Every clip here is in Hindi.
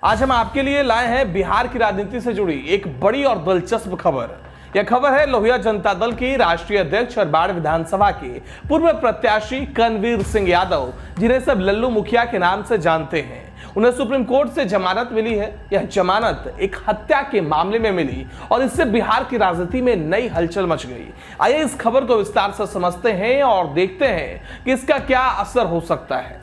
आज हम आपके लिए लाए हैं बिहार की राजनीति से जुड़ी एक बड़ी और दिलचस्प खबर। यह खबर है लोहिया जनता दल की राष्ट्रीय अध्यक्ष और बाढ़ विधानसभा के पूर्व प्रत्याशी कन्हवीर सिंह यादव, जिन्हें सब लल्लू मुखिया के नाम से जानते हैं, उन्हें सुप्रीम कोर्ट से जमानत मिली है। यह जमानत एक हत्या के मामले में मिली और इससे बिहार की राजनीति में नई हलचल मच गई। आइए इस खबर को विस्तार से समझते हैं और देखते हैं कि इसका क्या असर हो सकता है।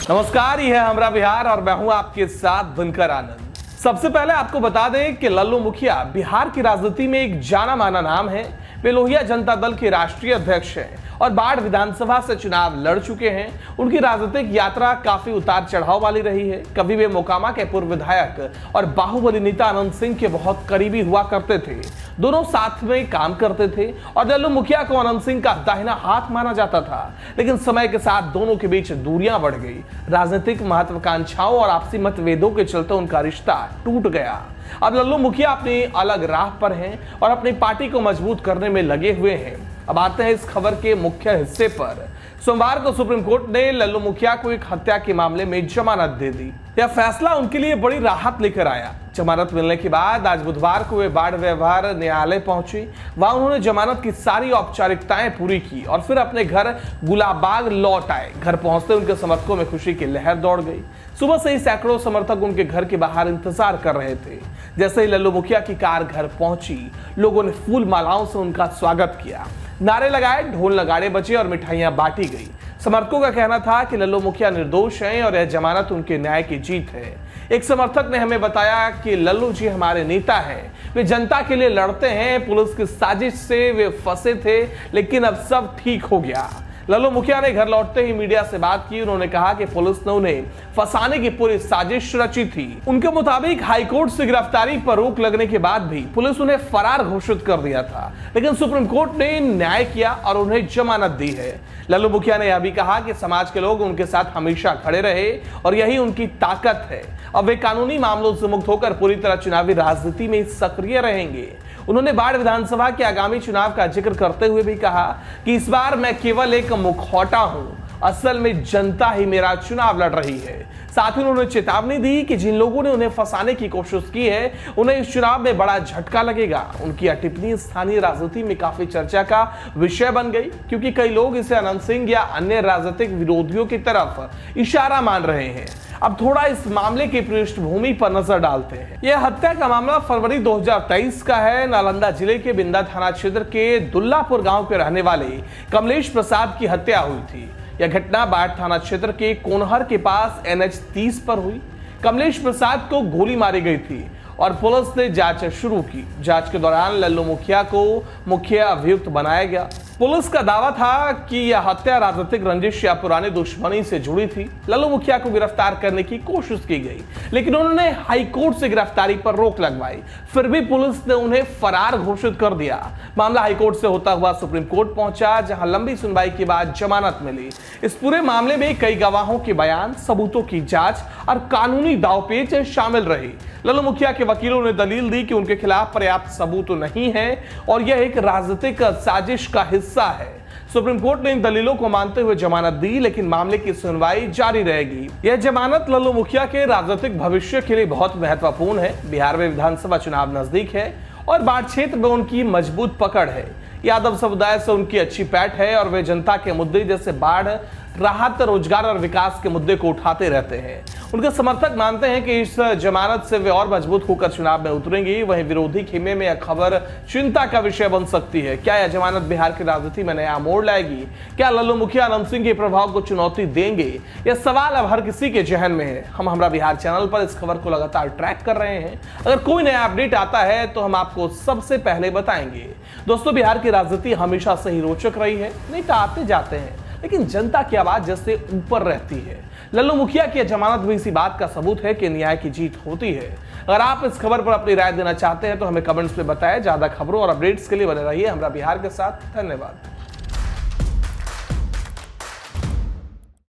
नमस्कार, यह है हमरा बिहार और मैं हूं आपके साथ दिनकर आनंद। सबसे पहले आपको बता दें कि लल्लू मुखिया बिहार की राजनीति में एक जाना माना नाम है। वे लोहिया जनता दल के राष्ट्रीय अध्यक्ष हैं और बाढ़ विधानसभा से चुनाव लड़ चुके हैं। उनकी राजनीतिक यात्रा काफी उतार चढ़ाव वाली रही है। कभी वे मोकामा के पूर्व विधायक और बाहुबली नेता अनंत सिंह के बहुत करीबी हुआ करते थे। दोनों साथ में काम करते थे और लल्लू मुखिया को अनंत सिंह का दाहिना हाथ माना जाता था। लेकिन समय के साथ दोनों के बीच दूरियां बढ़ गई। राजनीतिक महत्वाकांक्षाओं और आपसी मतभेदों के चलते उनका रिश्ता टूट गया। अब लल्लू मुखिया अपनी अलग राह पर हैं और अपनी पार्टी को मजबूत करने में लगे हुए हैं। अब आते हैं इस खबर के मुख्य हिस्से पर। सोमवार को सुप्रीम कोर्ट ने लल्लू मुखिया को एक हत्या के मामले में जमानत दे दी। यह फैसला उनके लिए बड़ी राहत लेकर आया। जमानत मिलने के बाद आज बुधवार को वे बाढ़ व्यवहार न्यायालय पहुंचे। वहां उन्होंने जमानत की सारी औपचारिकताएं पूरी की और फिर अपने घर गुलाबबाग लौट आए। घर पहुंचते उनके समर्थकों में खुशी की लहर दौड़ गई। सुबह से ही सैकड़ों समर्थक उनके घर के बाहर इंतजार कर रहे थे। जैसे ही लल्लू मुखिया की कार घर पहुंची, लोगों ने फूल मालाओं से उनका स्वागत किया, नारे लगाए, ढोल नगाड़े बजे और मिठाइयां बांटी गई। समर्थकों का कहना था कि लल्लू मुखिया निर्दोष हैं और यह जमानत उनके न्याय की जीत है। एक समर्थक ने हमें बताया कि लल्लू जी हमारे नेता हैं, वे जनता के लिए लड़ते हैं, पुलिस की साजिश से वे फंसे थे लेकिन अब सब ठीक हो गया। लल्लू मुखिया ने घर लौटते ही मीडिया से बात की। उन्होंने कहा कि पुलिस ने उन्हें फंसाने की पूरी साजिश रची थी। उनके मुताबिक हाईकोर्ट से गिरफ्तारी पर रोक लगने के बाद भी पुलिस उन्हें फरार घोषित कर दिया था, लेकिन सुप्रीम कोर्ट ने न्याय किया और उन्हें जमानत दी है। लल्लू मुखिया ने यह भी कहा कि समाज के लोग उनके साथ हमेशा खड़े रहे और यही उनकी ताकत है। अब वे कानूनी मामलों से मुक्त होकर पूरी तरह चुनावी राजनीति में सक्रिय रहेंगे। उन्होंने बाढ़ विधानसभा के आगामी चुनाव का जिक्र करते हुए भी कहा कि इस बार मैं केवल एक मुखौटा हूं, असल में जनता ही मेरा चुनाव लड़ रही है। साथ ही उन्होंने चेतावनी दी कि जिन लोगों ने उन्हें फंसाने की कोशिश की है, उन्हें इस चुनाव में बड़ा झटका लगेगा। उनकी यह टिप्पणी स्थानीय राजनीति में काफी चर्चा का विषय बन गई, क्योंकि कई लोग इसे अनंत सिंह या अन्य राजनीतिक विरोधियों की तरफ इशारा मान रहे हैं। अब थोड़ा इस मामले की पृष्ठभूमि पर नजर डालते हैं। यह हत्या का मामला फरवरी 2023 का है। नालंदा जिले के बिंदा थाना क्षेत्र के दुल्लापुर गांव के रहने वाले कमलेश प्रसाद की हत्या हुई थी। यह घटना बाढ़ थाना क्षेत्र के कोनहर के पास NH 30 पर हुई। कमलेश प्रसाद को गोली मारी गई थी और पुलिस ने जांच शुरू की। जांच के दौरान लल्लू मुखिया को मुख्य अभियुक्त बनाया गया। पुलिस का दावा था कि यह हत्या राजनीतिक रंजिश या पुरानी दुश्मनी से जुड़ी थी। लल्लू मुखिया को गिरफ्तार करने की कोशिश की गई, लेकिन उन्होंने हाईकोर्ट से गिरफ्तारी पर रोक लगवाई। फिर भी पुलिस ने उन्हें फरार घोषित कर दिया। मामला हाईकोर्ट से होता हुआ सुप्रीम कोर्ट पहुंचा, जहां लंबी सुनवाई के बाद जमानत मिली। इस पूरे मामले में कई गवाहों के बयान, सबूतों की जांच और कानूनी दांवपेच शामिल रही। लल्लू मुखिया के वकीलों ने दलील दी कि उनके खिलाफ पर्याप्त सबूत नहीं है और यह एक राजनीतिक साजिश का हिस्सा है। सुप्रीम कोर्ट ने इन दलीलों को मानते हुए जमानत दी, लेकिन मामले की सुनवाई जारी रहेगी। यह जमानत लल्लू मुखिया के राजनीतिक भविष्य के लिए बहुत महत्वपूर्ण है। बिहार में विधानसभा चुनाव नजदीक है और बाढ़ क्षेत्र में उनकी मजबूत पकड़ है। यादव समुदाय से उनकी अच्छी पैठ है और वे जनता के मुद्दे जैसे बाढ़, राहत, रोजगार और विकास के मुद्दे को उठाते रहते हैं। उनके समर्थक मानते हैं कि इस जमानत से वे और मजबूत होकर चुनाव में उतरेंगी। वहीं विरोधी खेमे में यह खबर चिंता का विषय बन सकती है। क्या यह जमानत बिहार की राजनीति में नया मोड़ लाएगी? क्या लल्लू मुखिया अनंत सिंह के प्रभाव को चुनौती देंगे? यह सवाल अब हर किसी के जहन में है। हम हमरा बिहार चैनल पर इस खबर को लगातार ट्रैक कर रहे हैं। अगर कोई नया अपडेट आता है तो हम आपको सबसे पहले बताएंगे। दोस्तों, बिहार की राजनीति हमेशा से ही रोचक रही है। नेता आते जाते हैं, लेकिन जनता की आवाज जैसे ऊपर रहती है। लल्लू मुखिया की जमानत भी इसी बात का सबूत है कि न्याय की जीत होती है। अगर आप इस खबर पर अपनी राय देना चाहते हैं तो हमें कमेंट्स में बताएं। ज्यादा खबरों और अपडेट्स के लिए बने रहिए हमरा बिहार के साथ। धन्यवाद।